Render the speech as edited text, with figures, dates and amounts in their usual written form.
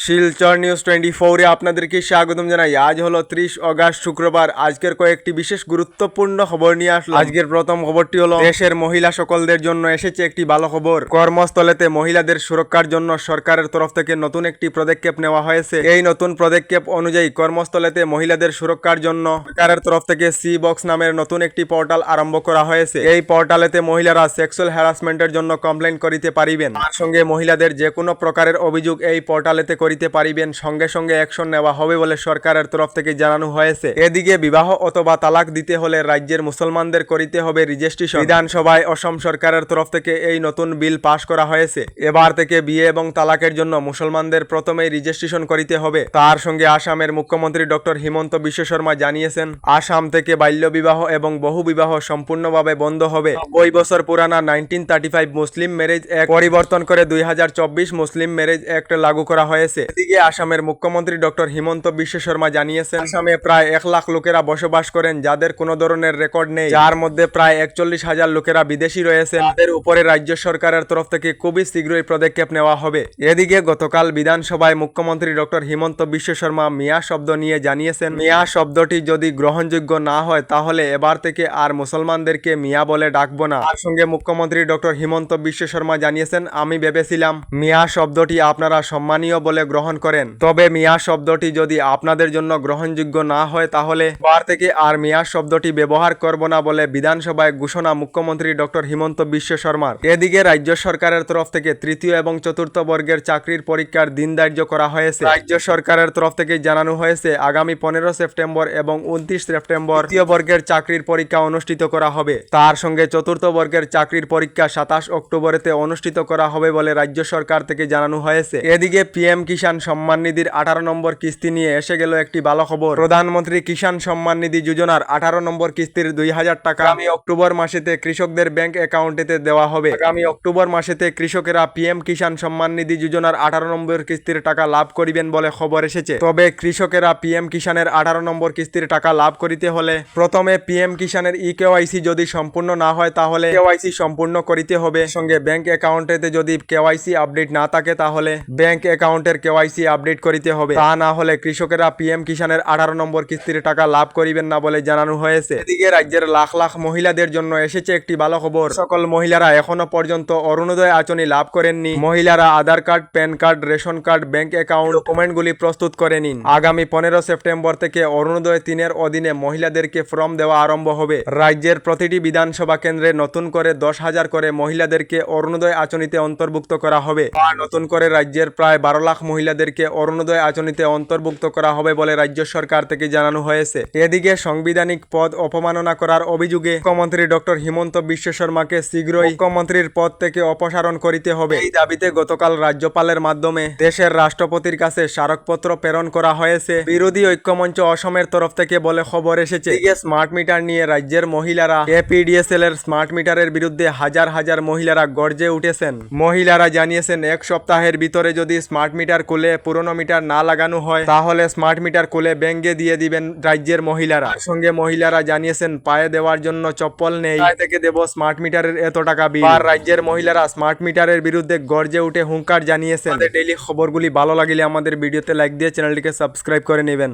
Silchar news 24 আপনাদেরকে স্বাগতম জানাই। আজ হলো 30 আগস্ট শুক্রবার। আজকের কয়েকটি বিশেষ গুরুত্বপূর্ণ খবর নিয়ে আসলাম। আজকের প্রথম খবরটি হলো দেশের মহিলা সকলদের জন্য এসেছে একটি ভালো খবর। কর্মস্থলেতে মহিলাদের সুরক্ষার জন্য সরকারের তরফ থেকে নতুন একটি পদক্ষেপ নেওয়া হয়েছে। এই নতুন পদক্ষেপ অনুযায়ী কর্মস্থলেতে মহিলাদের সুরক্ষার জন্য সরকারের তরফ থেকে সি বক্স নামের নতুন একটি পোর্টাল আরম্ভ করা হয়েছে। এই পোর্টালেতে মহিলারা সেক্সুয়াল হ্যারাসমেন্টের জন্য কমপ্লেইন করিতে পারিবেন। তার সঙ্গে মহিলাদের যে কোনো প্রকারের অভিযোগ এই পোর্টালেতে করিতে পারিবেন, সঙ্গে সঙ্গে অ্যাকশন নেওয়া হবে বলে সরকারের তরফ থেকে জানানো হয়েছে। এদিকে বিবাহ অথবা তালাক দিতে হলে রাজ্যের মুসলমানদের করিতে হবে রেজিস্ট্রেশন। বিধানসভায় অসম সরকারের তরফ থেকে এই নতুন বিল পাশ করা হয়েছে। এবার থেকে বিয়ে এবং তালাকের জন্য মুসলমানদের প্রথমেই রেজিস্ট্রেশন করিতে হবে। তার সঙ্গে আসামের মুখ্যমন্ত্রী ডক্টর হিমন্ত বিশ্ব শর্মা জানিয়েছেন, আসাম থেকে বাল্য বিবাহ এবং বহু বিবাহ সম্পূর্ণভাবে বন্ধ হবে। 90 বছর পুরানা 1935 মুসলিম ম্যারেজ অ্যাক্ট পরিবর্তন করে 2024 মুসলিম ম্যারেজ অ্যাক্ট লাগু করা হয়েছে। এদিকে আসামের মুখ্যমন্ত্রী ডক্টর হিমন্ত বিশ্ব শর্মা জানিয়েছেন, আসামে প্রায় 1 লাখ লোকেরা বসবাস করেন যাদের কোনো ধরনের রেকর্ড নেই, যার মধ্যে প্রায় 41,000 লোকেরা বিদেশি রয়েছেন। তাদের উপরে রাজ্য সরকারের তরফ থেকে খুবই শীঘ্রই পদক্ষেপ নেওয়া হবে। এদিকে গতকাল বিধানসভায় মুখ্যমন্ত্রী ডক্টর হিমন্ত বিশ্ব শর্মা মিয়া শব্দ নিয়ে জানিয়েছেন, মিয়া শব্দটি যদি গ্রহণযোগ্য না হয় তাহলে এবার থেকে আর মুসলমানদেরকে মিয়া বলে ডাকবো না। তার সঙ্গে মুখ্যমন্ত্রী ডক্টর হিমন্ত বিশ্ব শর্মা জানিয়েছেন, আমি ভেবেছিলাম মিয়া শব্দটি আপনারা সম্মানীয় বলে গ্রহণ করেন, তবে মিয়া শব্দটি যদি আপনাদের জন্য গ্রহণযোগ্য না হয় তাহলে এবার থেকে আর মিয়া শব্দটি ব্যবহার করব না বলে বিধানসভায় ঘোষণা মুখ্যমন্ত্রী ডক্টর হিমন্ত বিশ্ব শর্মার। এদিকে রাজ্য সরকারের তরফ থেকে তৃতীয় এবং চতুর্থ বর্গের চাকরির পরীক্ষার দিন ধার্য করা হয়েছে। রাজ্য সরকারের তরফ থেকে জানানো হয়েছে, আগামী 15 সেপ্টেম্বর এবং 29 সেপ্টেম্বর তৃতীয় বর্গের চাকরির পরীক্ষা অনুষ্ঠিত করা হবে। তার সঙ্গে চতুর্থ বর্গের চাকরির পরীক্ষা 27 অক্টোবরেতে অনুষ্ঠিত করা হবে বলে রাজ্য সরকার থেকে জানানো হয়েছে। এদিকে পিএম কিষাণ সম্মান নিধির 18 নম্বর কিস্তি নিয়ে এসে গেল একটি ভালো খবর। প্রধানমন্ত্রী কিষাণ সম্মান নিধি যোজনার 18 নম্বর কিস্তির 2,000 টাকা আগামী অক্টোবর মাসেতে কৃষকদের ব্যাংক অ্যাকাউন্টেতে দেওয়া হবে। আগামী অক্টোবর মাসেতে কৃষকেরা পিএম কিষাণ সম্মান নিধি যোজনার 18 নম্বর কিস্তির টাকা লাভ করিবেন বলে খবর এসেছে। তবে কৃষকেরা পিএম কিষাণের 18 নম্বর কিস্তির টাকা লাভ করিতে হলে প্রথমে পিএম কিষাণের ইকেওয়াইসি যদি সম্পূর্ণ না হয় তাহলে কেওয়াইসি সম্পূর্ণ করিতে হবে। সঙ্গে ব্যাংক অ্যাকাউন্টেতে যদি কেওয়াইসি আপডেট না থাকে তাহলে ব্যাংক অ্যাকাউন্টের কেওয়াইসি আপডেট করিতে হবে। তা না হলে কৃষকেরা পিএম কিষাণের 18 নম্বর কিস্তির টাকা লাভ করিবেন না বলে জানানো হয়েছে। এদিকে রাজ্যের লাখ লাখ মহিলাদের জন্য এসেছে একটি ভালো খবর। সকল মহিলারা এখনো পর্যন্ত অরুণোদয় আঁচনি লাভ করেননি। মহিলারা Aadhaar card, PAN card, ration card, bank account ডকুমেন্টগুলি প্রস্তুত করে নিন। আগামী 15 সেপ্টেম্বর থেকে অরুণোদয় 3 এর অধীনে মহিলাদেরকে ফর্ম দেওয়া আরম্ভ হবে। রাজ্যের প্রতিটি বিধানসভা কেন্দ্রে নতুন করে 10,000 করে মহিলাদেরকে অরুণোদয় আঁচনিতে অন্তর্ভুক্ত করা হবে। আর নতুন করে রাজ্যের প্রায় 12 লাখ মহিলাদেরকে অরুণোদয় আঁচনিতে অন্তর্ভুক্ত করা হবে বলে রাজ্য সরকার থেকে জানানো হয়েছে। এদিকে সাংবিধানিক পদ অপমাননা করার অভিযোগে মুখ্যমন্ত্রী ডক্টর হিমন্ত বিশ্ব শর্মাকে শীঘ্রই মুখ্যমন্ত্রীর পদ থেকে অপসারণ করিতে হবে। এই দাবিতে গতকাল রাজ্যপালের মাধ্যমে দেশের রাষ্ট্রপতির কাছে স্মারকপত্র প্রেরণ করা হয়েছে। বিরোধী ঐক্যমঞ্চ অসমের তরফ থেকে বলে খবর এসেছে, স্মার্ট মিটার নিয়ে রাজ্যের মহিলারা এপিডিএসএল এর স্মার্ট মিটারের বিরুদ্ধে হাজার হাজার মহিলারা গর্জে উঠেছেন। মহিলারা জানিয়েছেন, 1 সপ্তাহের ভিতরে যদি স্মার্ট মিটার খুলে পুরনো মিটার না লাগানো হয় তাহলে স্মার্ট মিটার খুলে ব্যাঙ্গে দিয়ে দিবেন রাজ্যের মহিলারা। সঙ্গে মহিলারা জানিয়েছেন, পায়ে দেওয়ার জন্য চপ্পল নেই, পায়ে থেকে দেব স্মার্ট মিটারের এত টাকা বিল। আর রাজ্যের মহিলারা স্মার্ট মিটারের বিরুদ্ধে গর্জে উঠে হুঙ্কার জানিয়েছেন। আমাদের ডেইলি খবরগুলি ভালো লাগলে আমাদের ভিডিওতে লাইক দিয়ে চ্যানেলটিকে সাবস্ক্রাইব করে নেবেন।